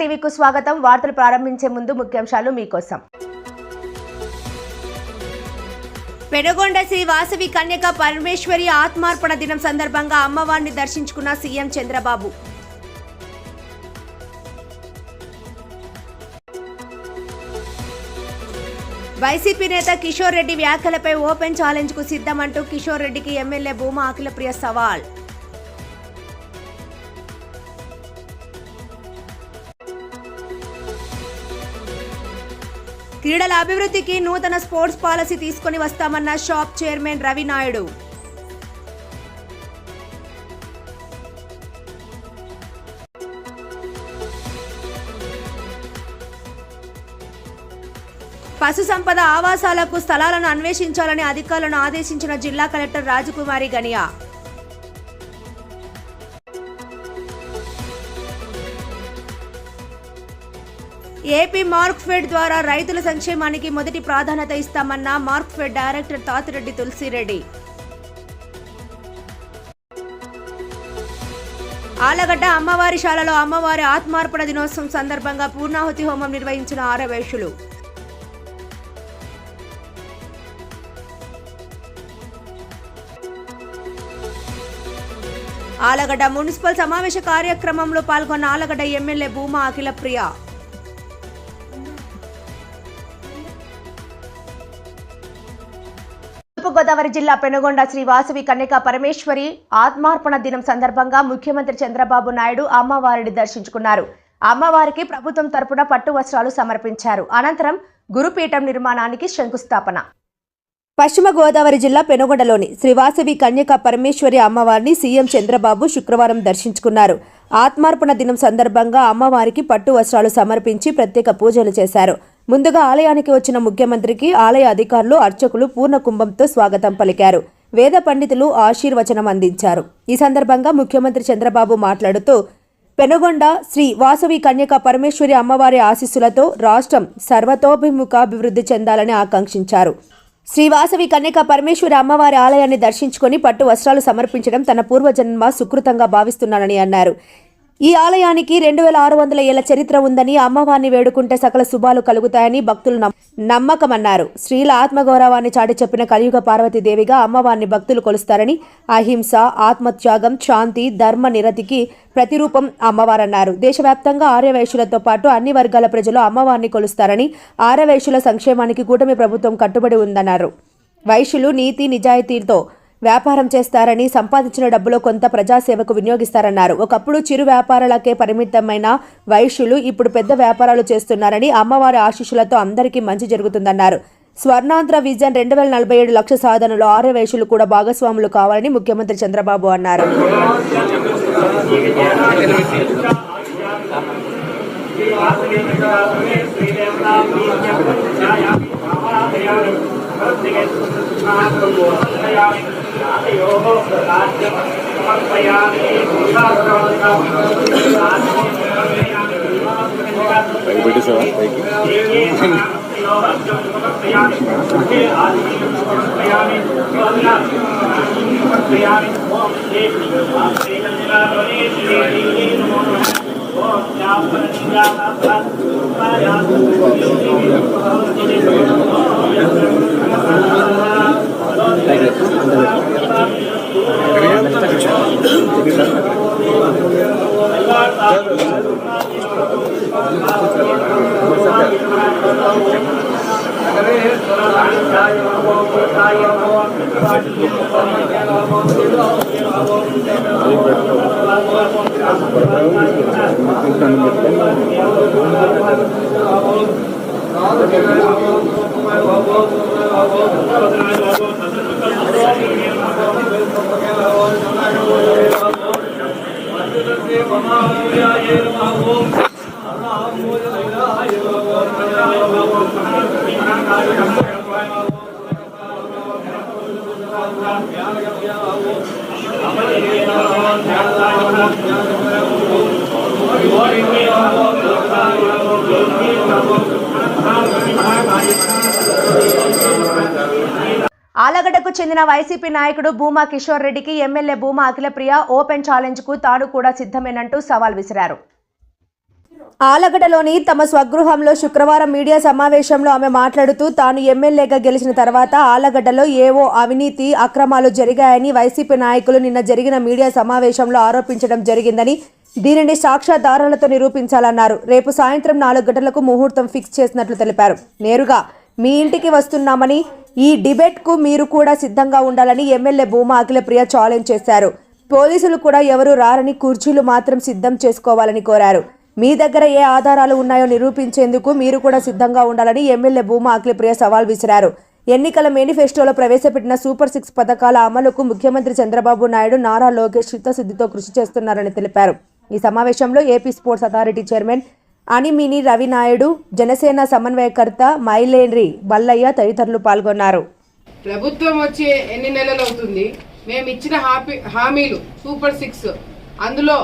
టీవీకు స్వాగతం. వార్తలు ప్రారంభించే ముందు ముఖ్యాంశాలు మీకోసం. పెనుగొండ శ్రీ వాసవి కన్యక పరమేశ్వరి ఆత్మార్పణ దినం సందర్భంగా అమ్మవారిని దర్శించుకున్న సీఎం చంద్రబాబు. వైసీపీ నేత కిషోర్ రెడ్డి వ్యాఖ్యలపై ఓపెన్ ఛాలెంజ్ కు సిద్ధమంటూ కిషోర్ రెడ్డికి ఎమ్మెల్యే భూమా అఖిలప్రియ సవాల్. క్రీడల అభివృద్ధికి నూతన స్పోర్ట్స్ పాలసీ తీసుకుని వస్తామన్న షాప్ చైర్మన్ రవి నాయుడు. పశు సంపద ఆవాసాలకు స్థలాలను అన్వేషించాలని అధికారులను ఆదేశించిన జిల్లా కలెక్టర్ రాజకుమారి గనియా. ఏపీ మార్క్ఫెడ్ ద్వారా రైతుల సంక్షేమానికి మొదటి ప్రాధాన్యత ఇస్తామన్న మార్క్ఫెడ్ డైరెక్టర్ తాతిరెడ్డి తులసిరెడ్డి. ఆలగడ్డ అమ్మవారి శాలలో అమ్మవారి ఆత్మార్పణ దినోత్సవం సందర్భంగా పూర్ణాహుతి హోమం నిర్వహించిన ఆరవేశులు. ఆలగడ్డ మున్సిపల్ సమావేశ కార్యక్రమంలో పాల్గొన్న ఆలగడ్డ ఎమ్మెల్యే భూమా అఖిలప్రియ. తూర్పుగోదావరి జిల్లా పెనుగొండ శ్రీ వాసవి కన్యక పరమేశ్వరి ఆత్మార్పణ దినం సందర్భంగా ముఖ్యమంత్రి చంద్రబాబు నాయుడు అమ్మవారిని దర్శించుకున్నారు. అమ్మవారికి ప్రభుత్వం తరపున పట్టు వస్త్రాలు సమర్పించారు. అనంతరం గురుపీఠం నిర్మాణానికి శంకుస్థాపన. పశ్చిమ గోదావరి జిల్లా పెనుగొండలోని శ్రీ వాసవి కన్యక పరమేశ్వరి అమ్మవారిని సీఎం చంద్రబాబు శుక్రవారం దర్శించుకున్నారు. ఆత్మార్పణ దినం సందర్భంగా అమ్మవారికి పట్టు వస్త్రాలు సమర్పించి ప్రత్యేక పూజలు చేశారు. ముందుగా ఆలయానికి వచ్చిన ముఖ్యమంత్రికి ఆలయ అధికారులు, అర్చకులు పూర్ణ కుంభంతో స్వాగతం పలికారు. వేద పండితులు ఆశీర్వచనం అందించారు. ఈ సందర్భంగా ముఖ్యమంత్రి చంద్రబాబు మాట్లాడుతూ పెనుగొండ శ్రీ వాసవి కన్యక పరమేశ్వరి అమ్మవారి ఆశీస్సులతో రాష్ట్రం సర్వతోభిముఖాభివృద్ధి చెందాలని ఆకాంక్షించారు. శ్రీ వాసవి కన్యక పరమేశ్వరి అమ్మవారి ఆలయాన్ని దర్శించుకుని పట్టు వస్త్రాలు సమర్పించడం తన పూర్వజన్మ సుకృతంగా భావిస్తున్నానని అన్నారు. ఈ ఆలయానికి 2600 ఏళ్ల చరిత్ర ఉందని, అమ్మవారిని వేడుకుంటే సకల శుభాలు కలుగుతాయని భక్తులు నమ్మకమన్నారు. స్త్రీల ఆత్మగౌరవాన్ని చాటి చెప్పిన కలియుగ పార్వతీదేవిగా అమ్మవారిని భక్తులు కొలుస్తారని, అహింస, ఆత్మత్యాగం, శాంతి, ధర్మ నిరతికి ప్రతిరూపం అమ్మవారన్నారు. దేశవ్యాప్తంగా ఆర్యవైశ్యులతో పాటు అన్ని వర్గాల ప్రజలు అమ్మవారిని కొలుస్తారని, ఆర్యవైశ్యుల సంక్షేమానికి కూటమి ప్రభుత్వం కట్టుబడి ఉందన్నారు. వైశ్యులు నీతి నిజాయితీతో వ్యాపారం చేస్తారని, సంపాదించిన డబ్బులో కొంత ప్రజాసేవకు వినియోగిస్తారన్నారు. ఒకప్పుడు చిరు వ్యాపారాలకే పరిమితమైన వైశ్యులు ఇప్పుడు పెద్ద వ్యాపారాలు చేస్తున్నారని, అమ్మవారి ఆశీస్సులతో అందరికీ మంచి జరుగుతుందన్నారు. స్వర్ణాంధ్ర విజన్ 2047 లక్ష సాధనలో ఆర్యవైశ్యులు కూడా భాగస్వాములు కావాలని ముఖ్యమంత్రి చంద్రబాబు అన్నారు. ఆలగడ్డకు చెందిన వైసీపీ నాయకుడు భూమా కిషోర్ రెడ్డికి MLA Bhuma Akhilapriya open challenge కు తాను కూడా సిద్ధమేనంటూ సవాల్ విసిరారు. ఆలగడ్డలోని తమ స్వగృహంలో శుక్రవారం మీడియా సమావేశంలో ఆమె మాట్లాడుతూ తాను ఎమ్మెల్యేగా గెలిచిన తర్వాత ఆలగడ్డలో ఏవో అవినీతి అక్రమాలు జరిగాయని వైసీపీ నాయకులు నిన్న జరిగిన మీడియా సమావేశంలో ఆరోపించడం జరిగిందని దీనిని సాక్ష్యాధారాలతో నిరూపించాలన్నారు. రేపు సాయంత్రం 4 గంటలకు ముహూర్తం ఫిక్స్ చేసినట్లు తెలిపారు. నేరుగా మీ ఇంటికి వస్తున్నామని, ఈ డిబేట్కు మీరు కూడా సిద్ధంగా ఉండాలని ఎమ్మెల్యే భూమా అఖిలప్రియ ఛాలెంజ్ చేశారు. పోలీసులు కూడా ఎవరు రారని, కుర్చీలు మాత్రం సిద్ధం చేసుకోవాలని కోరారు. మీ దగ్గర ఏ ఆధారాలు ఉన్నాయో నిరూపించేందుకు మీరు కూడా సిద్ధంగా ఉండాలని ఎమ్మెల్యే భూమా అఖిలప్రియ సవాల్ విసిరారు. ఎన్నికల మేనిఫెస్టోలో ప్రవేశపెట్టిన సూపర్ 6 పథకాల అమలుకు ముఖ్యమంత్రి చంద్రబాబు నాయుడు, నారా లోకేష్ చిత్తశుద్ధితో కృషి చేస్తున్నారని తెలిపారు. ఈ సమావేశంలో AP sports authority chairman Animini Ravi Naidu, Janasena సమన్వయకర్త మైలేండ్రి బల్లయ్య తదితరులు పాల్గొన్నారు. ప్రభుత్వం వచ్చి ఎన్ని నెలలు అవుతుంది? మేము ఇచ్చిన హామీలు సూపర్ 6, అందులో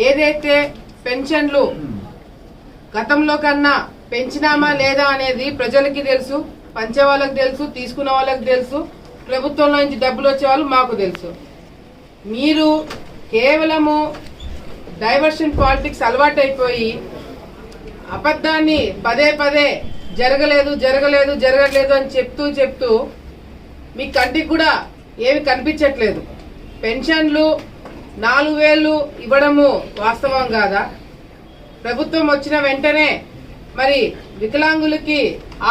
ఏదైతే పెన్షన్లు గతంలో కన్నా పెంచినామా లేదా అనేది ప్రజలకి తెలుసు, పంచే వాళ్ళకి తెలుసు, తీసుకున్న వాళ్ళకి తెలుసు, ప్రభుత్వంలో నుంచి డబ్బులు వచ్చే వాళ్ళు మాకు తెలుసు. మీరు కేవలము డైవర్షన్ పాలిటిక్స్ అలవాటు అయిపోయి అబద్ధాన్ని పదే పదే జరగలేదు అని చెప్తూ మీ కంటికి కూడా ఏమి కనిపించట్లేదు. పెన్షన్లు 4,000 ఇవ్వడము వాస్తవం కాదా? ప్రభుత్వం వచ్చిన వెంటనే మరి వికలాంగులకి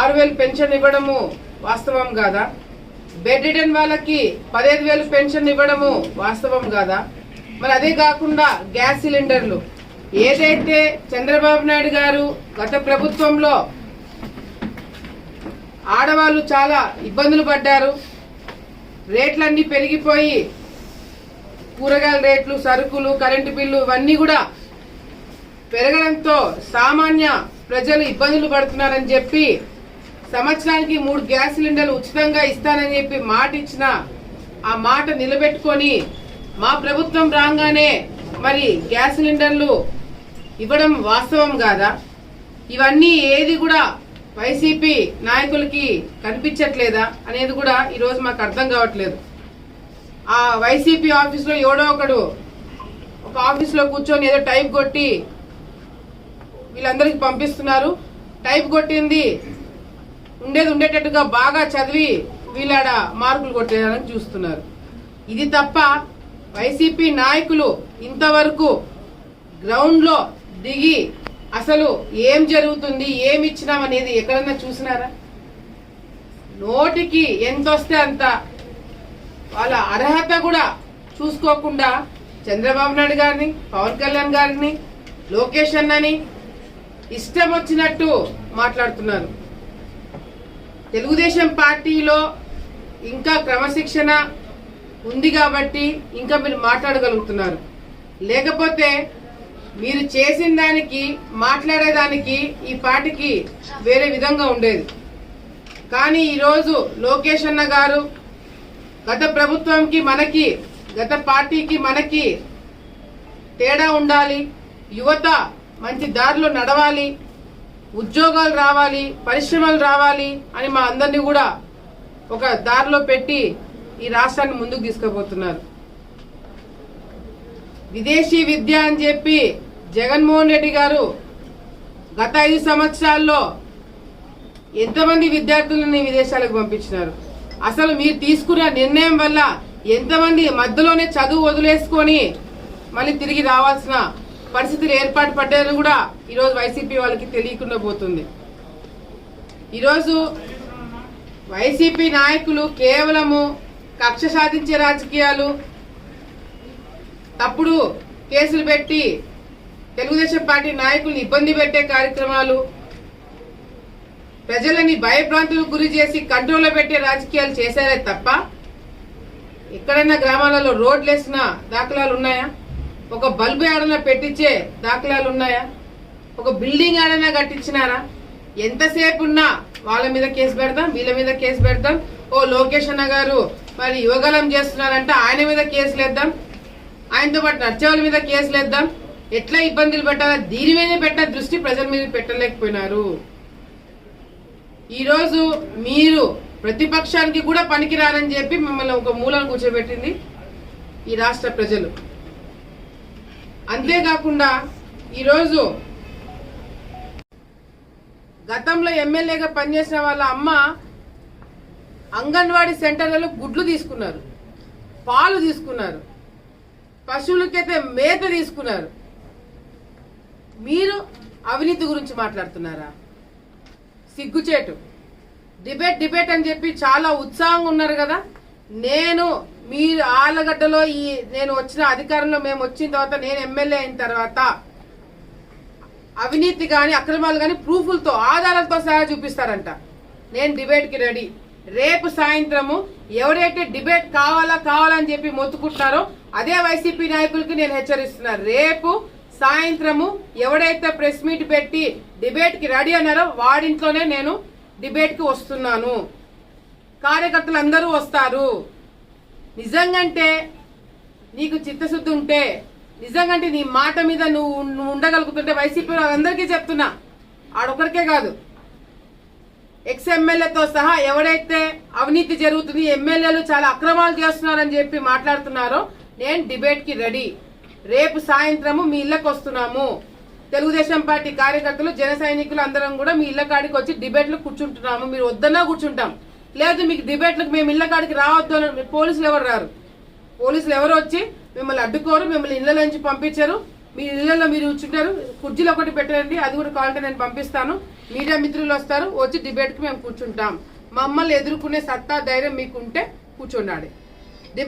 6,000 పెన్షన్ ఇవ్వడము వాస్తవం కాదా? బెడ్ రిటర్న్ వాళ్ళకి 15,000 పెన్షన్ ఇవ్వడము వాస్తవం కాదా? మరి అదే కాకుండా గ్యాస్ సిలిండర్లు ఏదైతే చంద్రబాబు నాయుడు గారు గత ప్రభుత్వంలో ఆడవాళ్ళు చాలా ఇబ్బందులు పడ్డారు, రేట్లన్నీ పెరిగిపోయి కూరగాయల రేట్లు, సరుకులు, కరెంటు బిల్లు ఇవన్నీ కూడా పెరగడంతో సామాన్య ప్రజలు ఇబ్బందులు పడుతున్నారని చెప్పి సంవత్సరానికి 3 గ్యాస్ సిలిండర్లు ఉచితంగా ఇస్తానని చెప్పి మాట ఇచ్చిన ఆ మాట నిలబెట్టుకొని మా ప్రభుత్వం రాగానే మరి గ్యాస్ సిలిండర్లు ఇవ్వడం వాస్తవం కాదా? ఇవన్నీ ఏది కూడా వైసీపీ నాయకులకి కనిపించట్లేదా అనేది కూడా ఈరోజు మాకు అర్థం కావట్లేదు. ఆ వైసీపీ ఆఫీసులో ఎవడో ఒకడు ఒక ఆఫీసులో కూర్చొని ఏదో టైప్ కొట్టి వీళ్ళందరికీ పంపిస్తున్నారు. టైప్ కొట్టింది ఉండేటట్టుగా బాగా చదివి వీళ్ళాడ మార్కులు కొట్టేయాలని చూస్తున్నారు. ఇది తప్ప వైసీపీ నాయకులు ఇంతవరకు గ్రౌండ్ లో దిగి అసలు ఏం జరుగుతుంది, ఏమి ఇచ్చినామనేది ఎక్కడన్నా చూసినారా? నోటికి ఎంత వస్తే అంత, వాళ్ళ అర్హత కూడా చూసుకోకుండా చంద్రబాబు నాయుడు గారిని, పవన్ కళ్యాణ్ గారిని, లోకేష్ అన్నని ఇష్టం వచ్చినట్టు మాట్లాడుతున్నారు. తెలుగుదేశం పార్టీలో ఇంకా క్రమశిక్షణ ఉంది కాబట్టి ఇంకా మీరు మాట్లాడగలుగుతున్నారు. లేకపోతే మీరు చేసిన దానికి, మాట్లాడేదానికి ఈ పార్టీకి వేరే విధంగా ఉండేది. కానీ ఈరోజు లోకేష్ అన్న గారు గత ప్రభుత్వంకి మనకి, గత పార్టీకి మనకి తేడా ఉండాలి, యువత మంచి దారిలో నడవాలి, ఉద్యోగాలు రావాలి, పరిశ్రమలు రావాలి అని మా అందరినీ కూడా ఒక దారిలో పెట్టి ఈ రాష్ట్రాన్ని ముందుకు తీసుకుపోతున్నారు. విదేశీ విద్య అని చెప్పి జగన్మోహన్ రెడ్డి గారు గత 5 సంవత్సరాల్లో ఎంతమంది విద్యార్థులని విదేశాలకు పంపించినారు? అసలు మీరు తీసుకున్న నిర్ణయం వల్ల ఎంతమంది మధ్యలోనే చదువు వదిలేసుకొని మళ్ళీ తిరిగి రావాల్సిన పరిస్థితులు ఏర్పాటు పడ్డాయని కూడా ఈరోజు వైసీపీ వాళ్ళకి తెలియకుండా పోతుంది. ఈరోజు వైసీపీ నాయకులు కేవలము కక్ష సాధించే రాజకీయాలు, తప్పుడు కేసులు పెట్టి తెలుగుదేశం పార్టీ నాయకుల్ని ఇబ్బంది పెట్టే కార్యక్రమాలు, ప్రజలని భయభ్రాంతులకు గురి చేసి కంట్రోల్లో పెట్టే రాజకీయాలు చేశారే తప్ప ఎక్కడైనా గ్రామాలలో రోడ్లు వేసిన దాఖలాలు ఉన్నాయా? ఒక బల్బు ఏడైనా పెట్టించే దాఖలాలు ఉన్నాయా? ఒక బిల్డింగ్ ఏడైనా కట్టించినారా? ఎంతసేపు ఉన్నా వాళ్ళ మీద కేసు పెడదాం, వీళ్ళ మీద కేసు పెడదాం. ఓ లోకేష్ అన్న గారు మరి యువగలం చేస్తున్నారంటే ఆయన మీద కేసులు వేద్దాం, ఆయనతో పాటు నడిచే వాళ్ళ మీద కేసులు వేద్దాం. ఎట్లా ఇబ్బందులు పెట్టాలా దీని మీద పెట్టిన దృష్టి ప్రజల మీద పెట్టలేకపోయినారు. ఈరోజు మీరు ప్రతిపక్షానికి కూడా పనికిరారని చెప్పి మిమ్మల్ని ఒక మూలను కూర్చోబెట్టింది ఈ రాష్ట్ర ప్రజలు. అంతేకాకుండా ఈరోజు గతంలో ఎమ్మెల్యేగా పనిచేసిన వాళ్ళ అమ్మ అంగన్వాడీ సెంటర్లలో గుడ్లు తీసుకున్నారు, పాలు తీసుకున్నారు, పశువులకైతే మేత తీసుకున్నారు. మీరు అవినీతి గురించి మాట్లాడుతున్నారా? సిగ్గుచేటు. డిబేట్ అని చెప్పి చాలా ఉత్సాహంగా ఉన్నారు కదా. మీరు ఆలగడ్డలో నేను వచ్చిన అధికారంలో మేము వచ్చిన తర్వాత, నేను ఎమ్మెల్యే అయిన తర్వాత అవినీతి గాని అక్రమాలు గాని ప్రూఫ్లతో ఆధారాలతో సహా చూపిస్తారంట. నేను డిబేట్కి రెడీ. రేపు సాయంత్రము ఎవరైతే డిబేట్ కావాలని చెప్పి మొత్తుకుంటున్నారో అదే వైసీపీ నాయకులకి నేను హెచ్చరిస్తున్నాను. రేపు సాయంత్రము ఎవడైతే ప్రెస్ మీట్ పెట్టి డిబేట్ కి రెడీ అన్నారో వాడింట్లోనే నేను డిబేట్ కి వస్తున్నాను. కార్యకర్తలు అందరూ వస్తారు. నిజంగంటే నీకు చిత్తశుద్ధి ఉంటే, నిజంగంటే నీ మాట మీద నువ్వు ఉండగలుగుతుంటే, వైసీపీ వాళ్ళందరికీ చెప్తున్నా, ఆడొక్కరికే కాదు, ఎక్స్ ఎమ్మెల్యేతో సహా ఎవడైతే అవినీతి జరుగుతుంది, ఎమ్మెల్యేలు చాలా అక్రమాలు చేస్తున్నారని చెప్పి మాట్లాడుతున్నారో, నేను డిబేట్ కి రెడీ. రేపు సాయంత్రము మీ ఇళ్లకు వస్తున్నాము. తెలుగుదేశం పార్టీ కార్యకర్తలు, జన సైనికులు అందరం కూడా మీ ఇళ్ల కాడికి వచ్చి డిబేట్లు కూర్చుంటున్నాము. మీరు వద్దన్నా కూర్చుంటాం, లేదు మీకు డిబేట్లకు మేము ఇళ్ల కాడికి రావద్దు అని పోలీసులు ఎవరు రారు. పోలీసులు ఎవరు వచ్చి మిమ్మల్ని అడ్డుకోరు, మిమ్మల్ని ఇళ్ల నుంచి పంపించారు. మీ ఇళ్లలో మీరు కూర్చుంటారు. కుర్చీలో ఒకటి పెట్టండి, అది కూడా కావాలంటే నేను పంపిస్తాను. మీడియా మిత్రులు వస్తారు, వచ్చి డిబేట్ కి మేము కూర్చుంటాం. మమ్మల్ని ఎదుర్కొనే సత్తా ధైర్యం మీకుంటే కూర్చున్నాడు.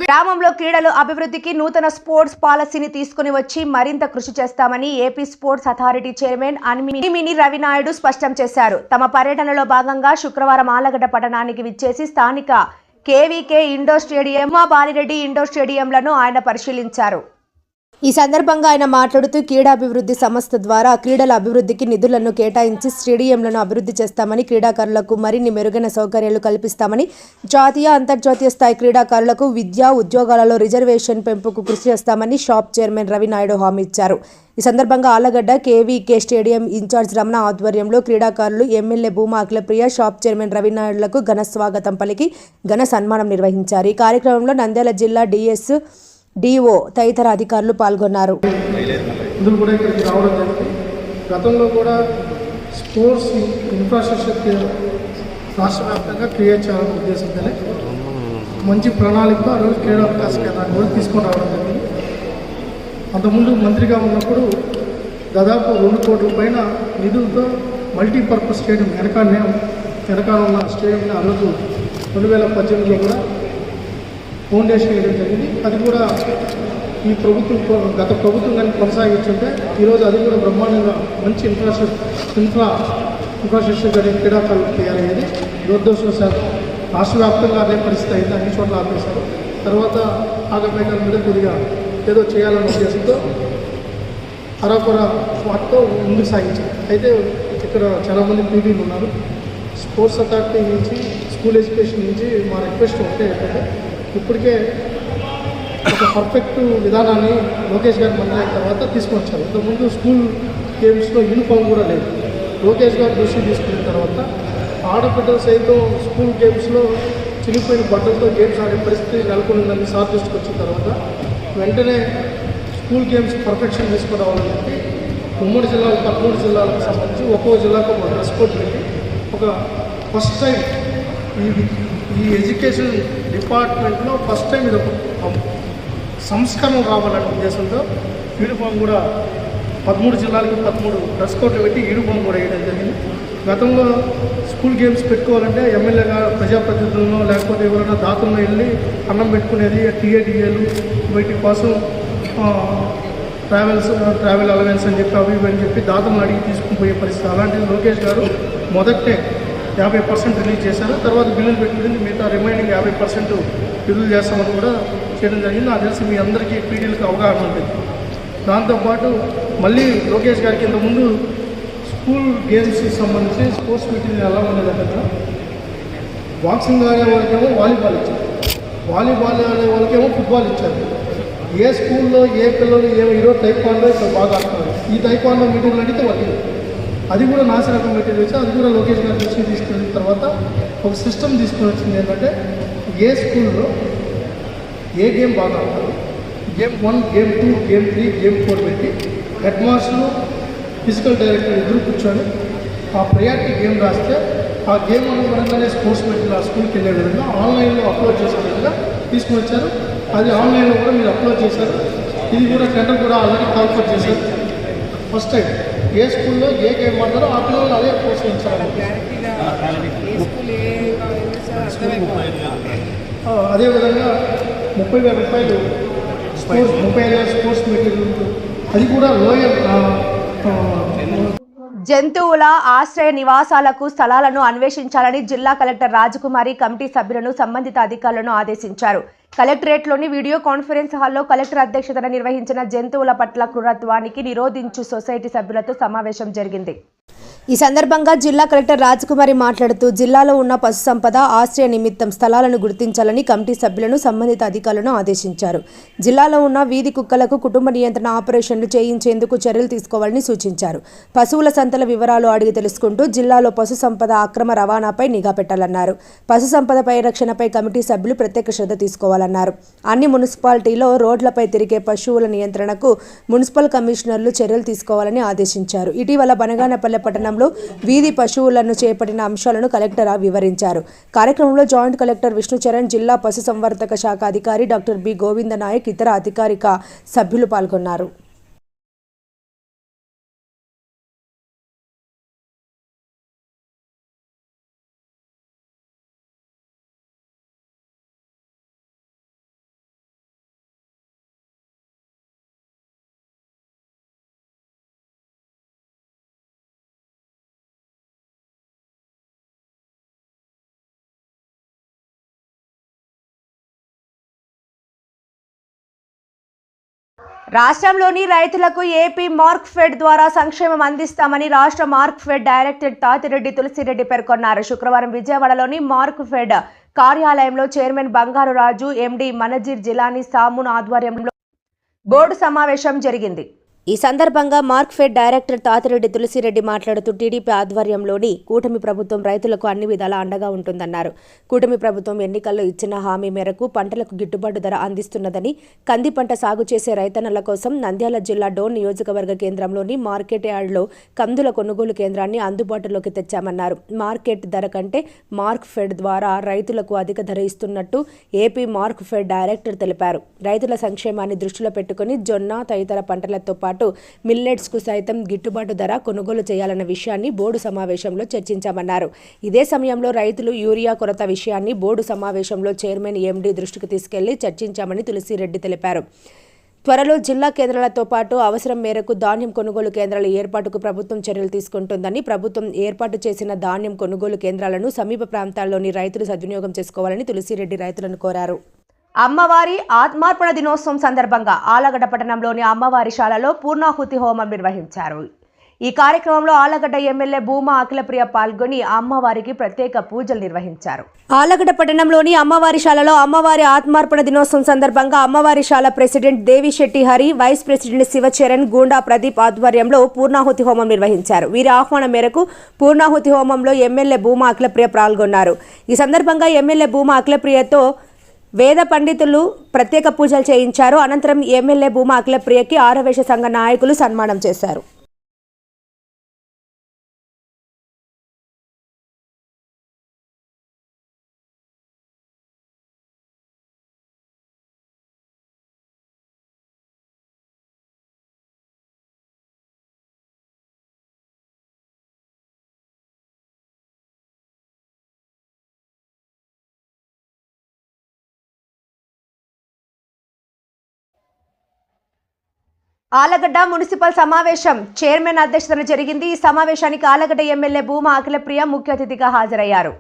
గ్రామంలో క్రీడలు అభివృద్ధికి నూతన స్పోర్ట్స్ పాలసీని తీసుకుని వచ్చి మరింత కృషి చేస్తామని AP sports authority chairman Animini Ravi Naidu స్పష్టం చేశారు. తమ పర్యటనలో భాగంగా శుక్రవారం ఆలగడ్డ పట్టణానికి విచ్చేసి స్థానిక KVK indoor stadium, Balireddy indoor స్టేడియంలను ఆయన పరిశీలించారు. ఈ సందర్భంగా ఆయన మాట్లాడుతూ క్రీడాభివృద్ధి సంస్థ ద్వారా క్రీడల అభివృద్ధికి నిధులను కేటాయించి స్టేడియంలను అభివృద్ధి చేస్తామని, క్రీడాకారులకు మరిన్ని మెరుగైన సౌకర్యాలు కల్పిస్తామని, జాతీయ అంతర్జాతీయ స్థాయి క్రీడాకారులకు విద్యా ఉద్యోగాలలో రిజర్వేషన్ పెంపుకు కృషి చేస్తామని షాప్ చైర్మన్ రవినాయుడు హామీ ఇచ్చారు. ఈ సందర్భంగా Allagadda KVK stadium incharge Ramana ఆధ్వర్యంలో క్రీడాకారులు, MLA Bhuma Akhilapriya, SAAP chairman రవినాయుడులకు ఘన స్వాగతం పలికి ఘన సన్మానం నిర్వహించారు. ఈ కార్యక్రమంలో నంద్యాల జిల్లా డిఎస్, డిఓ తదితర అధికారులు పాల్గొన్నారు. గతంలో కూడా స్పోర్ట్స్ ఇన్ఫ్రాస్ట్రక్చర్ రాష్ట్ర వ్యాప్తంగా క్రియేట్ చేయాలనే ఉద్దేశంతోనే మంచి ప్రణాళిక రోజు క్రీడా వికాస కేంద్రాన్ని కూడా తీసుకొని రావడం జరిగింది. అంతకుముందు మంత్రిగా ఉన్నప్పుడు దాదాపు 2 కోట్ల పైన నిధులతో మల్టీపర్పస్ స్టేడియం వెనకాల ఉన్న స్టేడియంని ఆ రోజు 2018లో కూడా ఫౌండేషన్ వేయడం జరిగింది. అది కూడా ఈ ప్రభుత్వం, గత ప్రభుత్వం కానీ కొనసాగించుంటే ఈరోజు అది కూడా బ్రహ్మాండంగా మంచి ఇన్ఫ్రాస్ట్రక్చర్ జరిగిన క్రీడాకారులు తయారయ్యేది. దురదృష్టవశాత్తు రాష్ట్ర వ్యాప్తంగా అదే పరిస్థితి అయింది. అన్ని చోట్ల ఆపేశారు. తర్వాత ఆగమేఘాల మీద కొద్దిగా ఏదో చేయాలనే ఉద్దేశంతో అరాకొర వాటితో ముందుకు సాగించారు. అయితే ఇక్కడ చాలామంది పీడీలు ఉన్నారు. స్పోర్ట్స్ అథారిటీ నుంచి, స్కూల్ ఎడ్యుకేషన్ నుంచి మా రిక్వెస్ట్ ఒకటే ఏంటంటే, ఇప్పటికే ఒక పర్ఫెక్ట్ విధానాన్ని లోకేష్ గారి మంత్రి అయిన తర్వాత తీసుకొచ్చారు. ఇంతకుముందు స్కూల్ గేమ్స్లో యూనిఫామ్ కూడా లేదు. లోకేష్ గారు దృష్టి తీసుకున్న తర్వాత ఆడపిల్లలు సైతం స్కూల్ గేమ్స్లో చిరిగిపోయిన బట్టలతో గేమ్స్ ఆడే పరిస్థితి నెలకొందని సార్ దృష్టికి వచ్చిన తర్వాత వెంటనే స్కూల్ గేమ్స్ పర్ఫెక్షన్ తీసుకురావాలని చెప్పి ఉమ్మడి జిల్లాలు 13 జిల్లాలకు సంబంధించి ఒక్కో జిల్లాకు ఒక డ్రెస్ కోడ్ పెట్టి ఒక ఫస్ట్ టైం ఈ ఎడ్యుకేషన్ డిపార్ట్మెంట్లో ఫస్ట్ టైం ఇది ఒక సంస్కరణ రావాలనే ఉద్దేశంతో యూనిఫామ్ కూడా 13 జిల్లాలకు 13 డ్రెస్ కోడ్లు పెట్టి యూనిఫామ్ కూడా వేయడం జరిగింది. గతంలో స్కూల్ గేమ్స్ పెట్టుకోవాలంటే ఎమ్మెల్యేగా ప్రజాప్రతినిధులను లేకపోతే ఎవరైనా దాతలను వెళ్ళి అన్నం పెట్టుకునేది. టీఏడిఏలు వీటి కోసం ట్రావెల్ అలవెన్స్ అని చెప్పి అవి ఇవి అని చెప్పి దాతలను అడిగి తీసుకుని పోయే పరిస్థితి. అలాంటిది లోకేష్ గారు మొదటే 50% రిలీజ్ చేశారు. తర్వాత బిల్లులు పెట్టుకుంది, మిగతా రిమైనింగ్ 50% విడుదల చేస్తామని కూడా చేయడం జరిగింది. నాకు తెలిసి మీ అందరికీ పీడీలకు అవగాహన ఉంటుంది. దాంతోపాటు మళ్ళీ లోకేష్ గారికి ఇంతకుముందు స్కూల్ గేమ్స్కి సంబంధించి స్పోర్ట్స్ మీటింగ్ ఎలా ఉండేదంటే, బాక్సింగ్ ఆడే వాళ్ళకేమో వాలీబాల్ ఇచ్చారు, వాలీబాల్ ఆడే వాళ్ళకేమో ఫుట్బాల్ ఇచ్చారు. ఏ స్కూల్లో ఏ పిల్లలు ఈరోజు టైక్వాండో ఇక్కడ బాగా ఆడుతున్నారు. ఈ టైక్వాండో మీటింగ్లు అడిగితే వాళ్ళు అది కూడా నాశరకం మెటీరియల్ వచ్చి అది కూడా లోకేష్ గారి దృష్టికి తీసుకెళ్ళిన తర్వాత ఒక సిస్టమ్ తీసుకొని వచ్చింది. ఏంటంటే ఏ స్కూల్లో ఏ గేమ్ బాగా ఆడతారు, గేమ్ 1, గేమ్ 2, గేమ్ 3, గేమ్ 4 పెట్టి హెడ్ మాస్టర్లు, ఫిజికల్ డైరెక్టర్ ఇద్దరు కూర్చొని ఆ ప్రయారిటీ గేమ్ రాస్తే ఆ గేమ్ అనుగుణంగానే స్పోర్ట్స్ మెటీరియల్ ఆ స్కూల్కి వెళ్ళే విధంగా ఆన్లైన్లో అప్లోడ్ చేసే విధంగా తీసుకుని వచ్చారు. అది ఆన్లైన్లో కూడా మీరు అప్లోడ్ చేశారు. ఇది కూడా టెండర్ కూడా ఆల్రెడీ కాల్ఫర్ చేశారు. ఫస్ట్ టైం ఏ స్కూల్లో ఏ గేమ్ ఆడతారో ఆ పిల్లలు అదే ప్రోత్సహించాలి. అదేవిధంగా 30,000 రూపాయలు స్పోర్ట్స్ 35,000 స్పోర్ట్స్ మెటీరియల్, అది కూడా లోయర్ జంతువుల ఆశ్రయ నివాసాలకు స్థలాలను అన్వేషించాలని జిల్లా కలెక్టర్ రాజకుమారి కమిటీ సభ్యులను సంబంధిత అధికారులను ఆదేశించారు. కలెక్టరేట్లోని వీడియో కాన్ఫరెన్స్ హాల్లో కలెక్టర్ అధ్యక్షతన నిర్వహించిన జంతువుల పట్ల క్రూరత్వానికి నిరోధించు సొసైటీ సభ్యులతో సమావేశం జరిగింది. ఈ సందర్భంగా జిల్లా కలెక్టర్ రాజకుమారి మాట్లాడుతూ జిల్లాలో ఉన్న పశు సంపద ఆశ్రయ నిమిత్తం స్థలాలను గుర్తించాలని కమిటీ సభ్యులను సంబంధిత అధికారులను ఆదేశించారు. జిల్లాలో ఉన్న వీధి కుక్కలకు కుటుంబ నియంత్రణ ఆపరేషన్లు చేయించేందుకు చర్యలు తీసుకోవాలని సూచించారు. పశువుల సంతల వివరాలు అడిగి తెలుసుకుంటూ జిల్లాలో పశు సంపద అక్రమ రవాణాపై నిఘా పెట్టాలన్నారు. పశు సంపద పరిరక్షణపై కమిటీ సభ్యులు ప్రత్యేక శ్రద్ధ తీసుకోవాలన్నారు. అన్ని మున్సిపాలిటీలో రోడ్లపై తిరిగే పశువుల నియంత్రణకు మున్సిపల్ కమిషనర్లు చర్యలు తీసుకోవాలని ఆదేశించారు. ఇటీవల బనగానపల్లె పట్టణం వీధి పశువులను చేపట్టిన అంశాలను కలెక్టర్ వివరించారు. కార్యక్రమంలో జాయింట్ కలెక్టర్ విష్ణుచరణ్, జిల్లా పశుసంవర్ధక శాఖ అధికారి డాక్టర్ బి గోవింద నాయక్, ఇతర అధికారిక సభ్యులు పాల్గొన్నారు. రాష్ట్రంలోని రైతులకు ఏపీ మార్క్ఫెడ్ ద్వారా సంక్షేమం అందిస్తామని రాష్ట్ర మార్క్ఫెడ్ డైరెక్టర్ తాతిరెడ్డి తులసిరెడ్డి పేర్కొన్నారు. శుక్రవారం విజయవాడలోని మార్క్ఫెడ్ కార్యాలయంలో చైర్మన్ బంగారు రాజు, ఎండీ మనజీర్ జిలానీ సామున్ ఆధ్వర్యంలో బోర్డు సమావేశం జరిగింది. ఈ సందర్భంగా మార్క్ఫెడ్ డైరెక్టర్ తాతిరెడ్డి తులసిరెడ్డి మాట్లాడుతూ టీడీపీ ఆధ్వర్యంలోని కూటమి ప్రభుత్వం రైతులకు అన్ని విధాలా అండగా ఉంటుందన్నారు. కూటమి ప్రభుత్వం ఎన్నికల్లో ఇచ్చిన హామీ మేరకు పంటలకు గిట్టుబాటు ధర అందిస్తున్నదని, కంది పంట సాగు చేసే రైతన్నల కోసం నంద్యాల జిల్లా డోన్ నియోజకవర్గ కేంద్రంలోని మార్కెట్ యార్డ్లో కందుల కొనుగోలు కేంద్రాన్ని అందుబాటులోకి తెచ్చామన్నారు. మార్కెట్ ధర కంటే మార్క్ఫెడ్ ద్వారా రైతులకు అధిక ధర ఇస్తున్నట్టు ఏపీ మార్క్ఫెడ్ డైరెక్టర్ తెలిపారు. రైతుల సంక్షేమాన్ని దృష్టిలో పెట్టుకుని జొన్న తదితర పంటలతో పాటు మిల్లెట్స్ కు సైతం గిట్టుబాటు ధర కొనుగోలు చేయాలన్న విషయాన్ని బోర్డు సమావేశంలో చర్చించామన్నారు. ఇదే సమయంలో రైతులు యూరియా కొరత విషయాన్ని బోర్డు సమావేశంలో చైర్మన్, ఎండీ దృష్టికి తీసుకెళ్లి చర్చించామని తులసిరెడ్డి తెలిపారు. త్వరలో జిల్లా కేంద్రాలతో పాటు అవసరం మేరకు ధాన్యం కొనుగోలు కేంద్రాల ఏర్పాటుకు ప్రభుత్వం చర్యలు తీసుకుంటుందని, ప్రభుత్వం ఏర్పాటు చేసిన ధాన్యం కొనుగోలు కేంద్రాలను సమీప ప్రాంతాల్లోని రైతులు సద్వినియోగం చేసుకోవాలని తులసిరెడ్డి రైతులను కోరారు. అమ్మవారి ఆత్మార్పణ దినోత్సవం సందర్భంగా ఆలగడ్డ పట్టణంలోని అమ్మవారి శాలలో పూర్ణాహుతి హోమం నిర్వహించారు. ఈ కార్యక్రమంలో ఆలగడ్డ ఎమ్మెల్యే భూమా అఖిలప్రియ పాల్గొని అమ్మవారికి ప్రత్యేక పూజలు నిర్వహించారు. ఆలగడ్డ పట్టణంలోని అమ్మవారి శాలలో అమ్మవారి ఆత్మార్పణ దినోత్సవం సందర్భంగా అమ్మవారి శాల president Devisetti Hari, vice president Sivacharan, Gunda Pradeep ఆధ్వర్యంలో పూర్ణాహుతి హోమం నిర్వహించారు. వీరి ఆహ్వానం మేరకు పూర్ణాహుతి హోమంలో ఎమ్మెల్యే భూమా అఖిలప్రియ పాల్గొన్నారు. ఈ సందర్భంగా ఎమ్మెల్యే భూమా అఖిలప్రియతో వేద పండితులు ప్రత్యేక పూజలు చేయించారు. అనంతరం ఎమ్మెల్యే భూమా అఖిలప్రియకి ఆరవేశ సంఘ నాయకులు సన్మానం చేశారు. ఆలగడ్డ మున్సిపల్ సమావేశం చైర్మన్ అధ్యక్షతన జరిగింది. ఈ సమావేశానికి ఆలగడ్డ ఎమ్మెల్యే భూమా అఖిలప్రియ ముఖ్య అతిథిగా హాజరయ్యారు.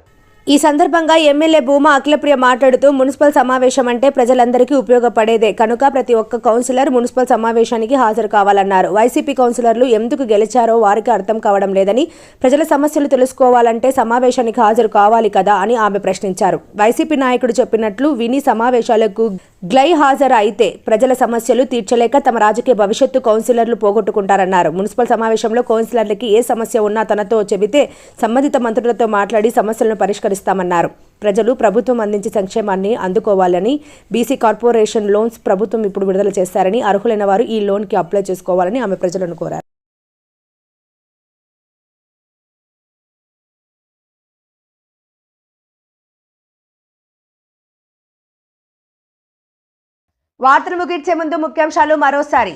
ఈ సందర్భంగా ఎమ్మెల్యే భూమా అఖిలప్రియ మాట్లాడుతూ మున్సిపల్ సమావేశం అంటే ప్రజలందరికీ ఉపయోగపడేదే కనుక ప్రతి ఒక్క కౌన్సిలర్ మున్సిపల్ సమావేశానికి హాజరు కావాలన్నారు. వైసీపీ కౌన్సిలర్లు ఎందుకు గెలిచారో వారికి అర్థం కావడం లేదని, ప్రజల సమస్యలు తెలుసుకోవాలంటే సమావేశానికి హాజరు కావాలి కదా అని ఆమె ప్రశ్నించారు. వైసీపీ నాయకుడు చెప్పినట్లు విని సమావేశాలకు గ్లై హాజరు అయితే ప్రజల సమస్యలు తీర్చలేక తమ రాజకీయ భవిష్యత్తు కౌన్సిలర్లు పోగొట్టుకుంటారన్నారు. మున్సిపల్ సమావేశంలో కౌన్సిలర్లకి ఏ సమస్య ఉన్నా తనతో చెబితే సంబంధిత మంత్రులతో మాట్లాడి సమస్యలను పరిష్కరిస్తామన్నారు. ప్రజలు ప్రభుత్వం అందించే సంక్షేమాన్ని అందుకోవాలని, బీసీ కార్పొరేషన్ లోన్స్ ప్రభుత్వం ఇప్పుడు విడుదల చేస్తారని, అర్హులైన వారు ఈ లోన్కి అప్లై చేసుకోవాలని ఆమె ప్రజలను కోరారు. వార్తలు ముగించే ముందు ముఖ్యాంశాలు మరోసారి.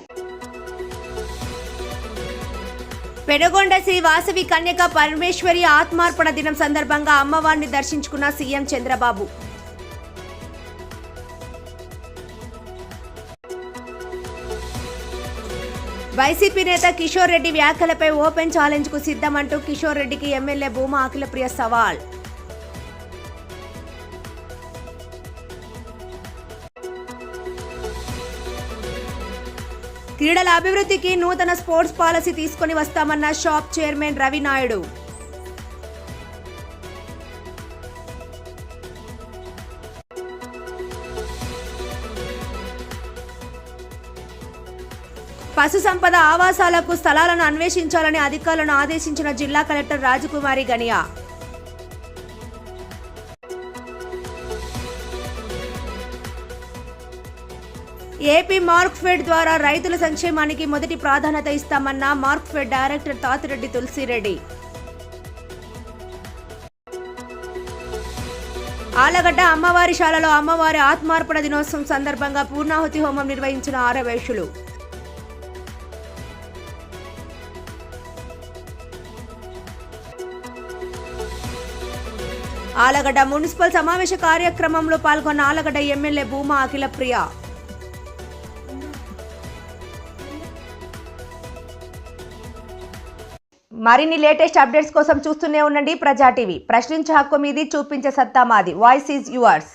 పెనుగొండ శ్రీ వాసవి కన్యక పరమేశ్వరి ఆత్మార్పణ దినం సందర్భంగా అమ్మవారిని దర్శించుకున్న సీఎం చంద్రబాబు. వైసీపీ నేత కిషోర్ రెడ్డి వ్యాఖ్యలపై ఓపెన్ ఛాలెంజ్ కు సిద్ధమంటూ కిషోర్ రెడ్డికి ఎమ్మెల్యే భూమా అఖిలప్రియ సవాల్. క్రీడల అభివృద్ధికి నూతన స్పోర్ట్స్ పాలసీ తీసుకొని వస్తామన్న షాప్ చైర్మన్ రవి నాయుడు. పశు సంపద ఆవాసాలకు స్థలాలను అన్వేషించాలని అధికారులను ఆదేశించిన జిల్లా కలెక్టర్ రాజకుమారి గనియా. ఏపీ మార్క్ఫెడ్ ద్వారా రైతుల సంక్షేమానికి మొదటి ప్రాధాన్యత ఇస్తామన్న మార్క్ఫెడ్ డైరెక్టర్ తాతిరెడ్డి తులసిరెడ్డి. ఆలగడ్డ అమ్మవారి శాలలో అమ్మవారి ఆత్మార్పణ దినోత్సవం సందర్భంగా పూర్ణాహుతి హోమం నిర్వహించిన ఆరవేశులు. ఆలగడ్డ మున్సిపల్ సమావేశ కార్యక్రమంలో పాల్గొన్న ఆలగడ్డ ఎమ్మెల్యే భూమా అఖిలప్రియ. మరిన్ని లేటెస్ట్ అప్డేట్స్ కోసం చూస్తూనే ఉండండి ప్రజా టీవీ. ప్రశ్నించే హక్కు మీది, చూపించే సత్తా మాది. Voice is yours.